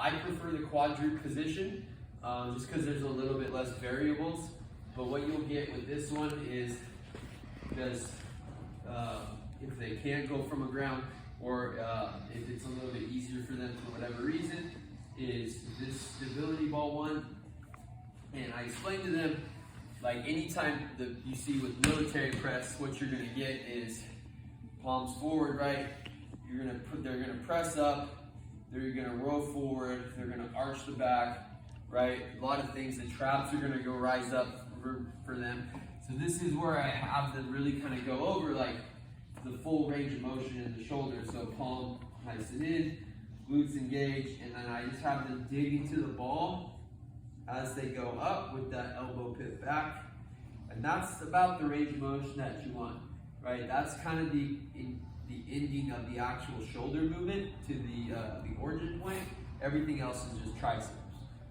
I prefer the quadruped position just because there's a little bit less variables. But what you'll get with this one is because if they can't go from a ground, or if it's a little bit easier for them for whatever reason, is this stability ball one. And I explained to them, like anytime you see with military press, what you're gonna get is palms forward, right? They're gonna press up, they're gonna roll forward, they're gonna arch the back, right? A lot of things, the traps are gonna go rise up for them. So this is where I have them really kind of go over like the full range of motion in the shoulder. So palm nice and in, glutes engaged, and then I just have them dig into the ball as they go up with that elbow pit back. And that's about the range of motion that you want, right? That's kind of the ending of the actual shoulder movement to the origin point. Everything else is just triceps.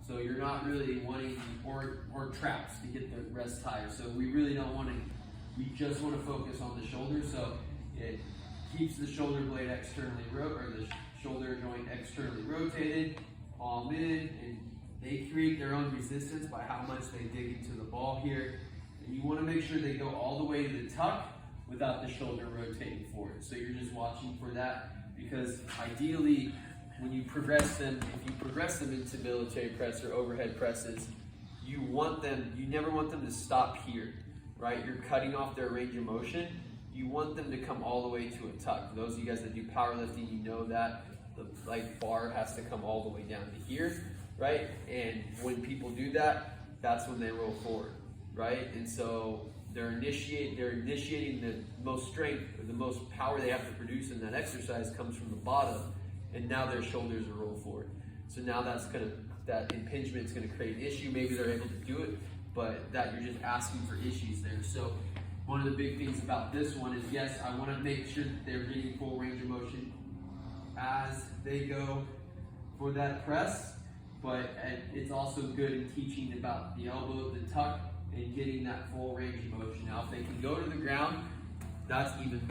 So you're not really wanting, or traps to get the rest higher. So we really don't want to, we just want to focus on the shoulder. So it keeps the shoulder blade externally, or the shoulder joint externally rotated, palm in, and they create their own resistance by how much they dig into the ball here. And you want to make sure they go all the way to the tuck without the shoulder rotating forward. So you're just watching for that, because ideally, when you progress them, if you progress them into military press or overhead presses, you never want them to stop here, right? You're cutting off their range of motion. You want them to come all the way to a tuck. For those of you guys that do powerlifting, you know that the bar has to come all the way down to here, right? And when people do that, that's when they roll forward, right? And so they're initiating the most strength, or the most power they have to produce in that exercise comes from the bottom, and now their shoulders are rolled forward. So now that impingement is gonna create an issue. Maybe they're able to do it, but that you're just asking for issues there. So one of the big things about this one is, yes, I wanna make sure that they're getting full range of motion as they go for that press, but it's also good in teaching about the elbow, the tuck, and getting that full range of motion. Now, if they can go to the ground, that's even better.